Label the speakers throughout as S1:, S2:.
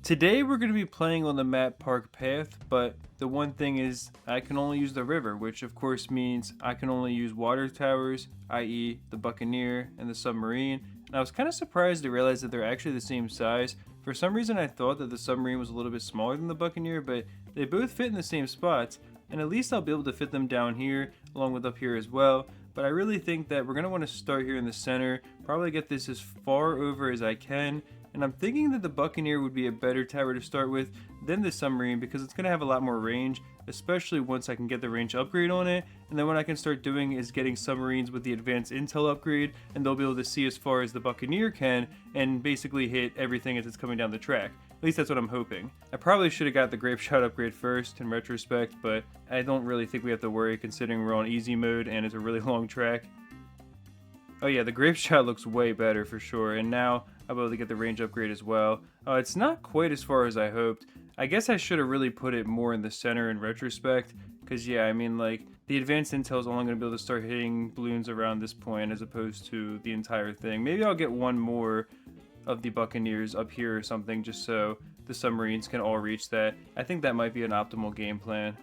S1: Today we're going to be playing on the map Park Path, but the one thing is I can only use the river, which of course means I can only use water towers, i.e. the Buccaneer and the Submarine. And I was kind of surprised to realize that they're actually the same size. For some reason I thought that the Submarine was a little bit smaller than the Buccaneer, but they both fit in the same spots, and at least I'll be able to fit them down here along with up here as well. But I really think that we're going to want to start here in the center, probably get this as far over as I can. And I'm thinking that the Buccaneer would be a better tower to start with than the Submarine because it's going to have a lot more range, especially once I can get the range upgrade on it. And then what I can start doing is getting submarines with the advanced intel upgrade, and they'll be able to see as far as the Buccaneer can and basically hit everything as it's coming down the track. At least that's what I'm hoping. I probably should have got the grape shot upgrade first in retrospect, but I don't really think we have to worry considering we're on easy mode and it's a really long track. Oh yeah, the grape shot looks way better for sure, and now I'll be able to get the range upgrade as well. It's not quite as far as I hoped. I guess I should have really put it more in the center in retrospect, because yeah, I mean like, the advanced intel is only going to be able to start hitting balloons around this point as opposed to the entire thing. Maybe I'll get one more of the Buccaneers up here or something just so the submarines can all reach that. I think that might be an optimal game plan.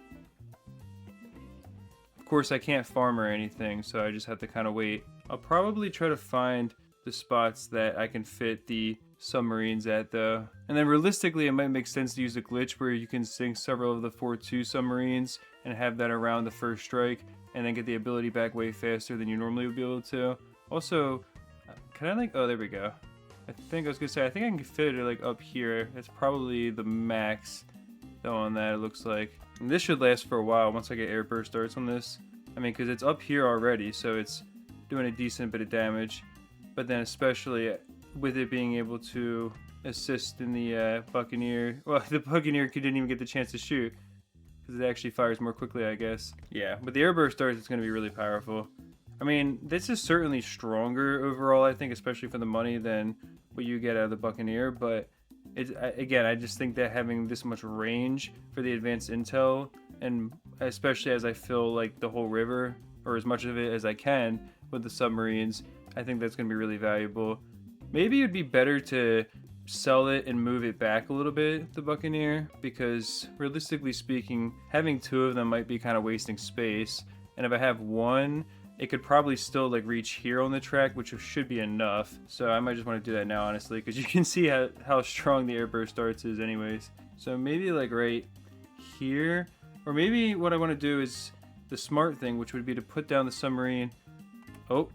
S1: Of course I can't farm or anything, so I just have to kind of wait. I'll probably try to find the spots that I can fit the submarines at though. And then realistically it might make sense to use a glitch where you can sink several of the 4-2 submarines and have that around the first strike and then get the ability back way faster than you normally would be able to. Also, can I like, oh there we go. I think I was gonna say, I think I can fit it like up here. That's probably the max though on that, it looks like. And this should last for a while once I get airburst darts on this. I mean, because it's up here already, so it's doing a decent bit of damage. But then especially with it being able to assist in the Buccaneer. Well, the Buccaneer didn't even get the chance to shoot because it actually fires more quickly, I guess. Yeah, but the airburst darts is going to be really powerful. I mean, this is certainly stronger overall, I think, especially for the money than what you get out of the Buccaneer. But it's, again, I just think that having this much range for the advanced intel, and especially as I fill like the whole river, or as much of it as I can with the submarines, I think that's going to be really valuable. Maybe it'd be better to sell it and move it back a little bit, the Buccaneer, because realistically speaking, having two of them might be kind of wasting space. And if I have one, it could probably still like reach here on the track, which should be enough. So I might just want to do that now, honestly, because you can see how strong the airburst darts is anyways. So maybe like right here, or maybe what I want to do is the smart thing, which would be to put down the submarine. Oh.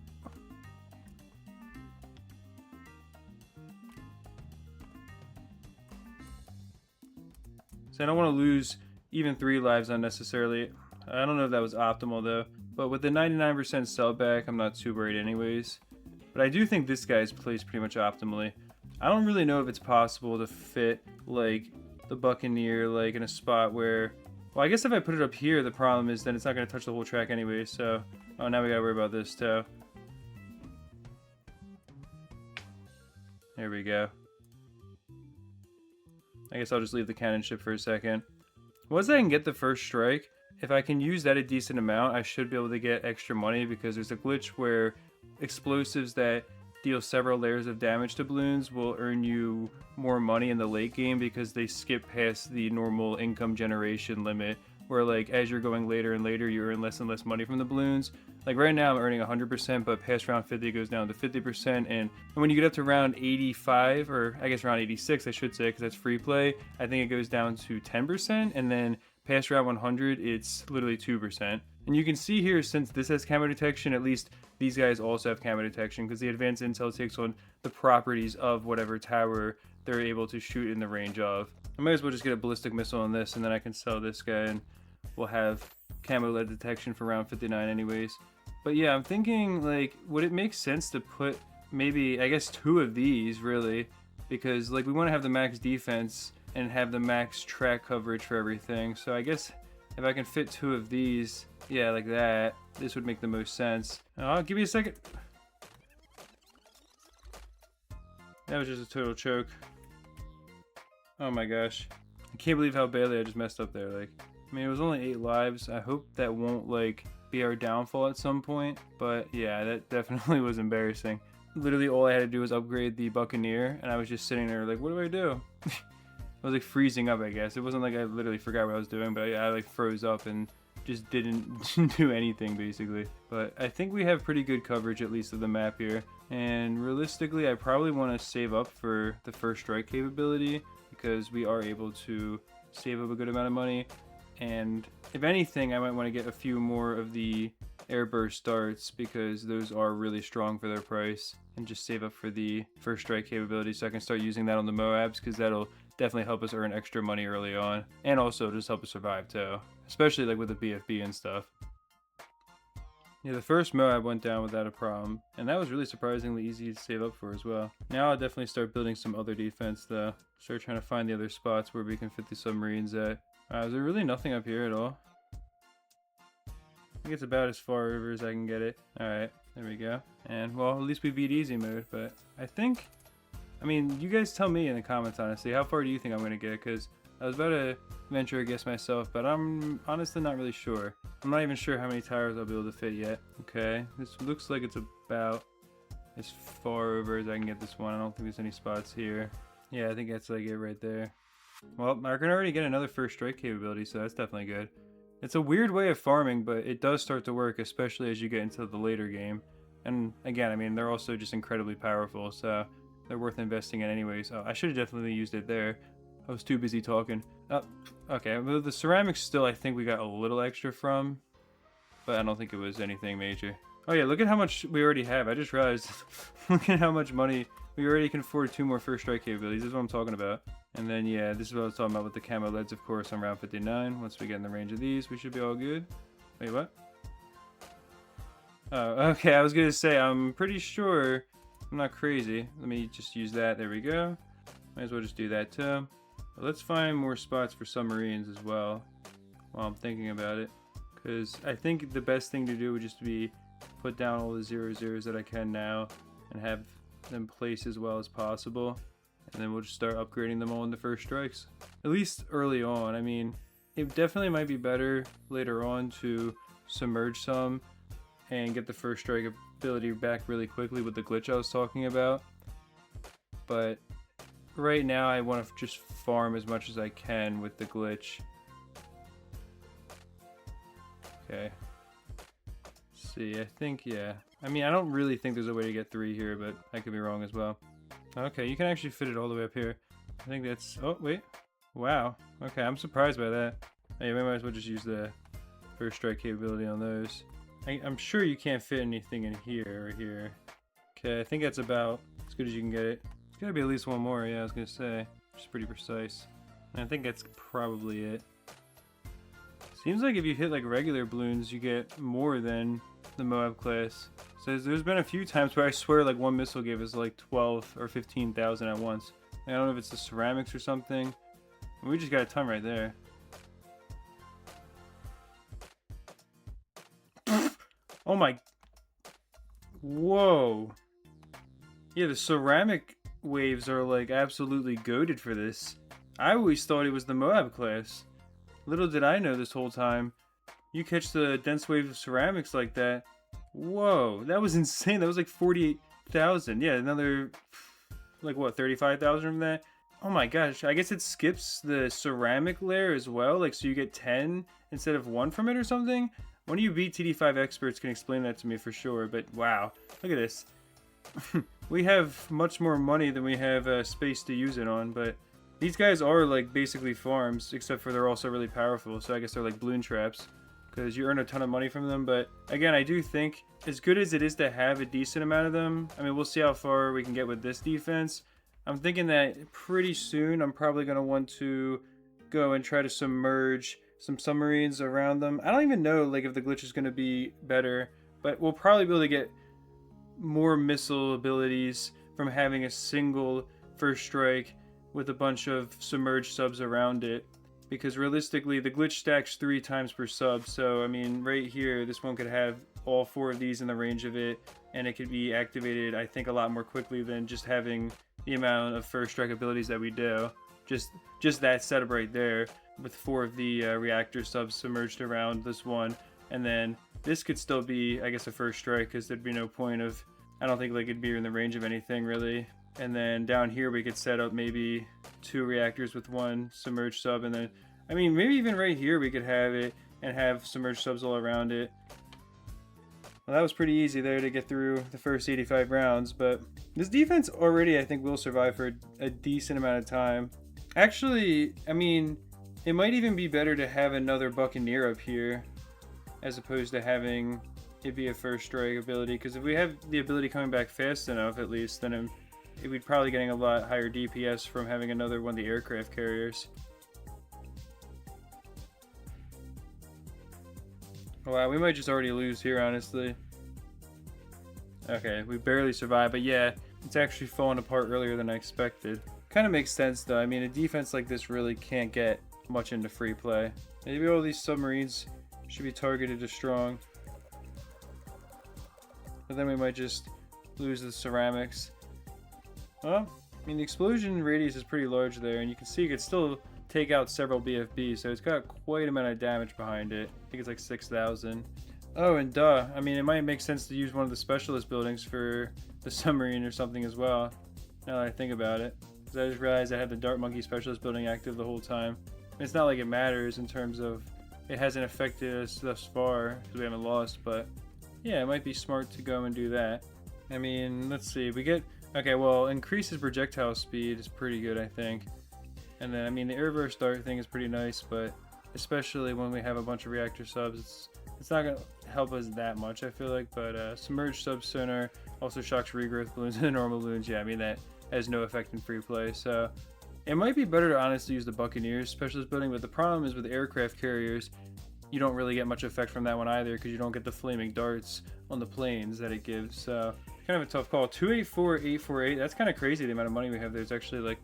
S1: So I don't want to lose even 3 lives unnecessarily. I don't know if that was optimal though. But with the 99% sell back, I'm not too worried anyways. But I do think this guy's placed pretty much optimally. I don't really know if it's possible to fit like the Buccaneer like in a spot where, well, I guess if I put it up here, the problem is then it's not going to touch the whole track anyway. So, oh, now we got to worry about this too. There we go. I guess I'll just leave the cannon ship for a second. Once I can get the first strike, if I can use that a decent amount, I should be able to get extra money because there's a glitch where explosives that deal several layers of damage to balloons will earn you more money in the late game because they skip past the normal income generation limit, where like as you're going later and later you earn less and less money from the balloons. Like right now I'm earning 100%, but past round 50 it goes down to 50%, and when you get up to round 85, or I guess round 86 I should say, because that's free play, I think it goes down to 10%, and then past round 100 it's literally 2%. And you can see here, since this has camo detection, at least these guys also have camo detection, because the advanced intel takes on the properties of whatever tower they're able to shoot in the range of. I might as well just get a ballistic missile on this, and then I can sell this guy and we'll have camo lead detection for round 59 anyways. But yeah, I'm thinking like, would it make sense to put maybe, I guess 2 of these really, because like we want to have the max defense and have the max track coverage for everything. So I guess if I can fit 2 of these, yeah, like that, this would make the most sense. Oh, give me a second. That was just a total choke. Oh my gosh. I can't believe how badly I just messed up there. Like, I mean, it was only 8 lives. I hope that won't like be our downfall at some point. But yeah, that definitely was embarrassing. Literally all I had to do was upgrade the Buccaneer, and I was just sitting there like, what do I do? I was like freezing up, I guess. It wasn't like I literally forgot what I was doing, but I like froze up and just didn't do anything basically. But I think we have pretty good coverage, at least of the map here. And realistically, I probably want to save up for the first strike capability because we are able to save up a good amount of money. And if anything, I might want to get a few more of the airburst darts because those are really strong for their price, and just save up for the first strike capability so I can start using that on the Moabs, because that'll definitely help us earn extra money early on, and also just help us survive too, especially like with the BFB and stuff. Yeah, the first Moab went down without a problem, and that was really surprisingly easy to save up for as well. Now I'll definitely start building some other defense though. Start trying to find the other spots where we can fit the submarines at. Is there really nothing up here at all? I think it's about as far over as I can get it. Alright, there we go. And, well, at least we beat easy mode, but I think... I mean, you guys tell me in the comments, honestly, how far do you think I'm going to get? Because I was about to venture a guess myself, but I'm honestly not really sure. I'm not even sure how many tires I'll be able to fit yet. Okay, this looks like it's about as far over as I can get this one. I don't think there's any spots here. Yeah, I think that's like it right there. Well, I can already get another first strike capability, so that's definitely good. It's a weird way of farming, but it does start to work, especially as you get into the later game. And again, I mean, they're also just incredibly powerful, so they're worth investing in anyways. Oh, I should have definitely used it there. I was too busy talking. Oh, okay, well, the ceramics still I think we got a little extra from, but I don't think it was anything major. Oh yeah, look at how much we already have. I just realized, look at how much money we already can afford 2 more first strike capabilities. This is what I'm talking about. And then, yeah, this is what I was talking about with the camo leads, of course, on round 59. Once we get in the range of these, we should be all good. Wait, what? Oh, okay, I was gonna say, I'm pretty sure I'm not crazy. Let me just use that. There we go. Might as well just do that too. But let's find more spots for submarines as well while I'm thinking about it. Because I think the best thing to do would just be put down all the 0-0s that I can now and have them placed as well as possible. And then we'll just start upgrading them all in the first strikes. At least early on. I mean, it definitely might be better later on to submerge some and get the first strike ability back really quickly with the glitch I was talking about. But right now I want to just farm as much as I can with the glitch. Okay. Let's see, I think, yeah. I mean, I don't really think there's a way to get 3 here, but I could be wrong as well. Okay, you can actually fit it all the way up here. I think that's... Oh, wait. Wow. Okay, I'm surprised by that. Hey, we might as well just use the first strike capability on those. I'm sure you can't fit anything in here or here. Okay, I think that's about as good as you can get it. It's gotta be at least one more, yeah, I was gonna say. Which is pretty precise. And I think that's probably it. Seems like if you hit like regular balloons, you get more than the Moab class. So there's been a few times where I swear like one missile gave us like 12 or 15,000 at once. I don't know if it's the ceramics or something. We just got a ton right there. Oh my... Whoa. Yeah, the ceramic waves are like absolutely goated for this. I always thought it was the Moab class. Little did I know this whole time. You catch the dense wave of ceramics like that. Whoa, that was insane. That was like 48,000. Yeah, another, like what, 35,000 from that? Oh my gosh, I guess it skips the ceramic layer as well. Like, so you get 10 instead of 1 from it or something? One of you TD5 experts can explain that to me for sure, but wow. Look at this. We have much more money than we have space to use it on, but these guys are like basically farms, except for they're also really powerful, so I guess they're like balloon traps, because you earn a ton of money from them. But again, I do think, as good as it is to have a decent amount of them, I mean, we'll see how far we can get with this defense. I'm thinking that pretty soon I'm probably going to want to go and try to submerge some submarines around them. I don't even know like if the glitch is going to be better, but we'll probably be able to get more missile abilities from having a single first strike with a bunch of submerged subs around it, because realistically the glitch stacks 3 times per sub. So I mean, right here this one could have all 4 of these in the range of it, and it could be activated I think a lot more quickly than just having the amount of first strike abilities that we do. Just that setup right there with 4 of the reactor subs submerged around this one, and then this could still be I guess a first strike, because there'd be no point of, I don't think like it'd be in the range of anything really. And then down here we could set up maybe 2 reactors with 1 submerged sub, and then, I mean, maybe even right here we could have it and have submerged subs all around it. Well, that was pretty easy there to get through the first 85 rounds, but this defense already, I think, will survive for a decent amount of time. Actually, I mean, it might even be better to have another Buccaneer up here as opposed to having it be a first strike ability, because if we have the ability coming back fast enough, at least, then we'd probably getting a lot higher DPS from having another one of the aircraft carriers. Wow, we might just already lose here, honestly. Okay, we barely survived, but yeah, it's actually falling apart earlier than I expected. Kind of makes sense, though. I mean, a defense like this really can't get much into free play. Maybe all these submarines should be targeted as strong. But then we might just lose the ceramics. Well, I mean, the explosion radius is pretty large there, and you can see it could still take out several BFBs, so it's got quite a amount of damage behind it. I think it's like 6,000. Oh, and duh, I mean, it might make sense to use one of the specialist buildings for the submarine or something as well, now that I think about it. Because I just realized I had the Dart Monkey specialist building active the whole time. It's not like it matters in terms of it hasn't affected us thus far, because we haven't lost, but yeah, it might be smart to go and do that. I mean, let's see, we get, okay, well, increases projectile speed is pretty good, I think. And then, I mean, the reverse dart thing is pretty nice, but especially when we have a bunch of reactor subs, it's not going to help us that much, I feel like. But submerged sub sonar also shocks regrowth balloons and normal balloons. Yeah, I mean, that has no effect in free play. So it might be better to honestly use the Buccaneers specialist building, but the problem is with aircraft carriers, you don't really get much effect from that one either, because you don't get the flaming darts on the planes that it gives. So kind of a tough call. 284, 848, that's kind of crazy the amount of money we have there. It's actually like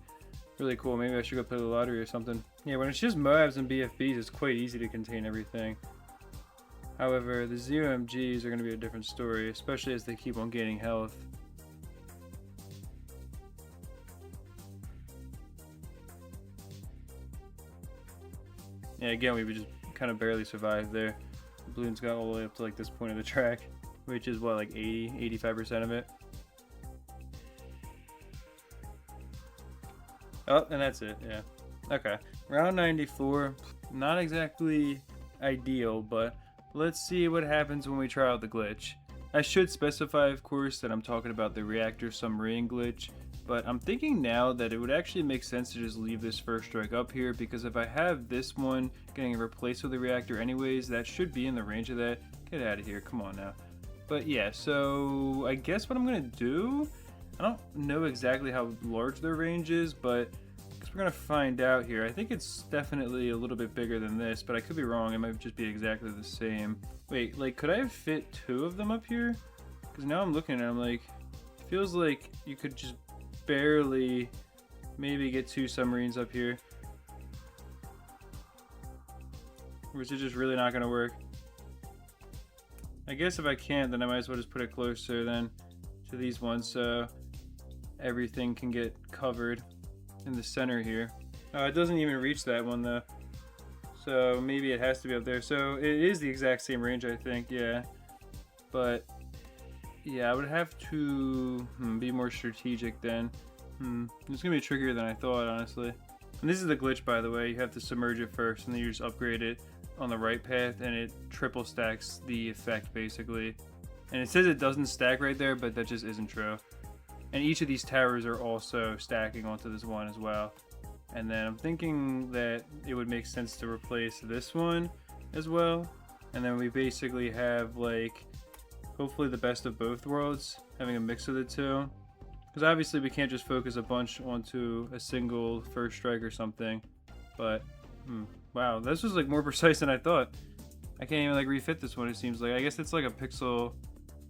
S1: really cool. Maybe I should go play the lottery or something. Yeah, when it's just Moabs and BFBs, it's quite easy to contain everything. However, the ZOMGs are going to be a different story, especially as they keep on gaining health. Yeah, again, we would just kind of barely survive there. The balloons got all the way up to like this point of the track, which is what, like 85% of it. Oh, and that's it, yeah. Okay, round 94, not exactly ideal, but let's see what happens when we try out the glitch. I should specify, of course, that I'm talking about the reactor submarine glitch, but I'm thinking now that it would actually make sense to just leave this first strike up here, because if I have this one getting replaced with the reactor anyways, that should be in the range of that. Get out of here, come on now. But yeah, so I guess what I'm gonna do, I don't know exactly how large their range is, but because we're gonna find out here. I think it's definitely a little bit bigger than this, but I could be wrong. It might just be exactly the same. Wait, like, could I have fit 2 of them up here? Because now I'm looking at it, I'm like, it feels like you could just barely maybe get 2 submarines up here. Which is just really not gonna work. I guess if I can't, then I might as well just put it closer then to these ones, so everything can get covered in the center here. It doesn't even reach that one though, so maybe it has to be up there. So it is the exact same range, I think. Yeah, but yeah, I would have to be more strategic then. It's gonna be trickier than I thought, honestly. And this is the glitch, by the way. You have to submerge it first, and then you just upgrade it on the right path, and it triple stacks the effect basically. And it says it doesn't stack right there, but that just isn't true. And each of these towers are also stacking onto this one as well. And then I'm thinking that it would make sense to replace this one as well. And then we basically have, like, hopefully the best of both worlds, having a mix of the two. Because obviously we can't just focus a bunch onto a single first strike or something. But, wow, this was like more precise than I thought. I can't even like refit this one, it seems like. I guess it's like a pixel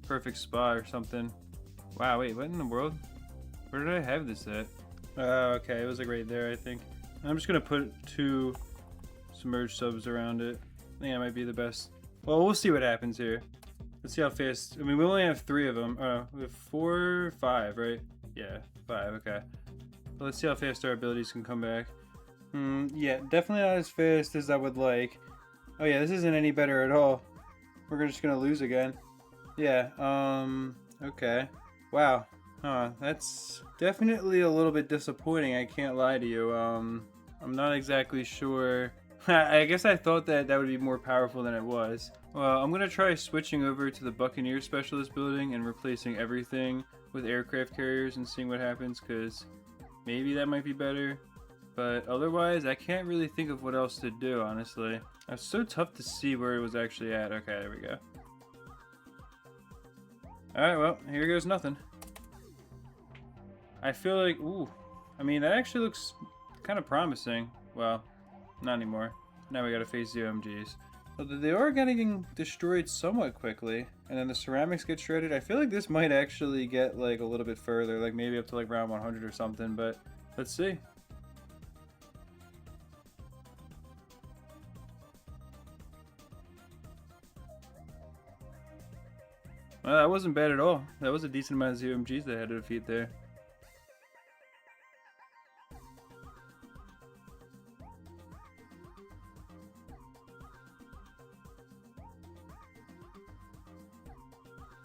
S1: perfect spot or something. Wow, wait, what in the world? Where did I have this at? Oh, okay, it was like right there, I think. I'm just gonna put 2 submerged subs around it. I think that might be the best. Well, we'll see what happens here. Let's see how fast. I mean, we only have 3 of them. We have 4, 5, right? Yeah, 5, okay. Well, let's see how fast our abilities can come back. Yeah, definitely not as fast as I would like. Oh yeah, this isn't any better at all. We're just gonna lose again. Yeah, okay. Wow. Huh, that's definitely a little bit disappointing, I can't lie to you. I'm not exactly sure. I guess I thought that that would be more powerful than it was. Well, I'm gonna try switching over to the Buccaneer Specialist building and replacing everything with aircraft carriers and seeing what happens, because maybe that might be better. But otherwise, I can't really think of what else to do, honestly. It's so tough to see where it was actually at. Okay, there we go. Alright, well, here goes nothing. I feel like, ooh, I mean, that actually looks kind of promising. Well, not anymore. Now we gotta face the OMGs. But they are getting destroyed somewhat quickly, and then the ceramics get shredded. I feel like this might actually get like a little bit further, like maybe up to like round 100 or something, but let's see. Well, that wasn't bad at all. That was a decent amount of ZOMGs they had to defeat there.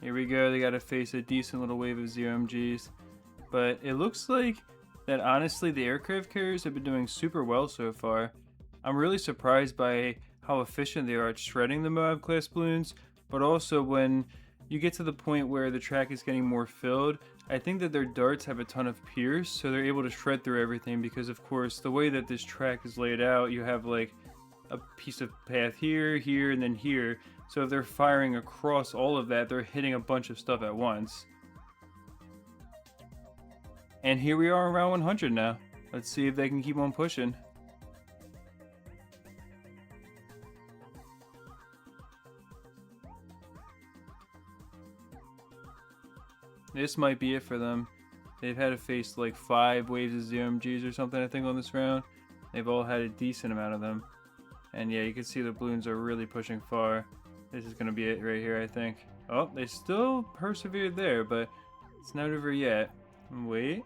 S1: Here we go, they gotta face a decent little wave of ZOMGs. But it looks like that honestly the aircraft carriers have been doing super well so far. I'm really surprised by how efficient they are at shredding the Moab class balloons, but also when you get to the point where the track is getting more filled, I think that their darts have a ton of pierce, so they're able to shred through everything because of course the way that this track is laid out, you have like a piece of path here, here, and then here. So if they're firing across all of that, they're hitting a bunch of stuff at once. And here we are around 100 now. Let's see if they can keep on pushing. This might be it for them. They've had to face like 5 waves of ZOMGs or something, I think, on this round. They've all had a decent amount of them. And yeah, you can see the balloons are really pushing far. This is going to be it right here, I think. Oh, they still persevered there, but it's not over yet. Wait.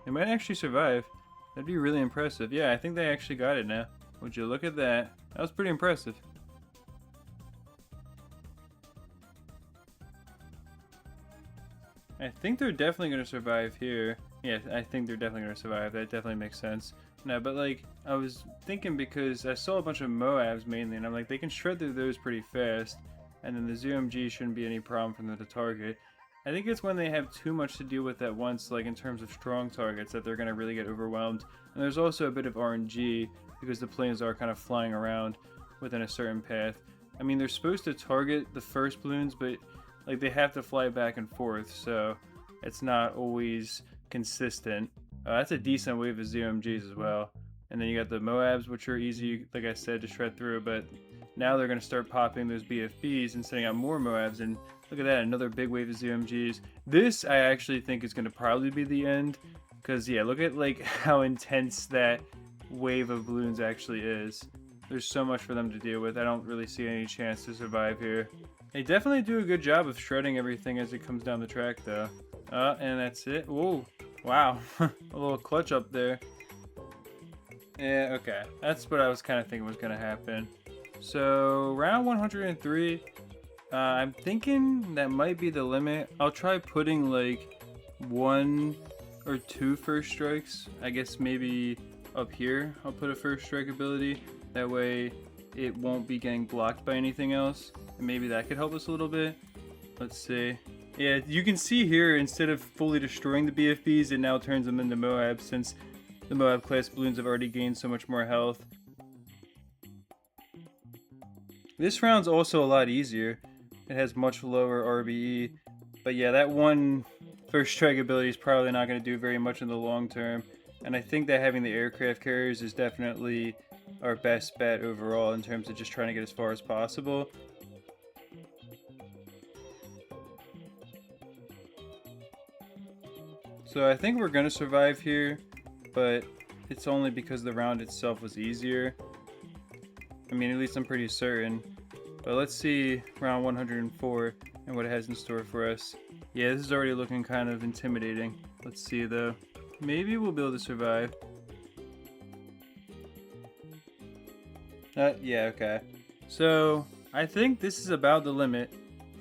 S1: They might actually survive. That'd be really impressive. Yeah, I think they actually got it now. Would you look at that? That was pretty impressive. I think they're definitely going to survive here. Yeah, I think they're definitely going to survive. That definitely makes sense. No, but like, I was thinking because I saw a bunch of Moabs mainly, and I'm like, they can shred through those pretty fast, and then the ZOMG shouldn't be any problem for them to target. I think it's when they have too much to deal with at once, like in terms of strong targets, that they're going to really get overwhelmed. And there's also a bit of RNG, because the planes are kind of flying around within a certain path. I mean, they're supposed to target the first balloons, but like they have to fly back and forth, so it's not always consistent. That's a decent wave of ZOMGs as well. And then you got the Moabs, which are easy, like I said, to shred through, but now they're going to start popping those BFBs and sending out more Moabs, and look at that, another big wave of ZOMGs. This, I actually think, is going to probably be the end, because, yeah, look at, like, how intense that wave of balloons actually is. There's so much for them to deal with. I don't really see any chance to survive here. They definitely do a good job of shredding everything as it comes down the track, though. And that's it. Whoa. Wow, a little clutch up there. Yeah, okay. That's what I was kind of thinking was going to happen. So, round 103, I'm thinking that might be the limit. I'll try putting like 1 or 2 first strikes. I guess maybe up here I'll put a first strike ability. That way it won't be getting blocked by anything else. And maybe that could help us a little bit. Let's see. Yeah, you can see here, instead of fully destroying the BFBs, it now turns them into Moabs, since the Moab class balloons have already gained so much more health. This round's also a lot easier. It has much lower RBE. But yeah, that one first strike ability is probably not going to do very much in the long term. And I think that having the aircraft carriers is definitely our best bet overall in terms of just trying to get as far as possible. So I think we're going to survive here, but it's only because the round itself was easier. I mean, at least I'm pretty certain. But let's see round 104 and what it has in store for us. Yeah, this is already looking kind of intimidating. Let's see though. Maybe we'll be able to survive. Yeah, okay. So, I think this is about the limit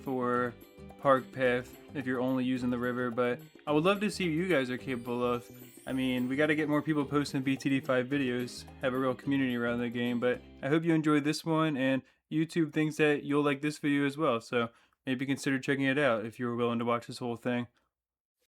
S1: for Park Path if you're only using the river, but I would love to see what you guys are capable of. I mean, we got to get more people posting BTD5 videos, have a real community around the game, but I hope you enjoyed this one, and YouTube thinks that you'll like this video as well, so maybe consider checking it out if you're willing to watch this whole thing.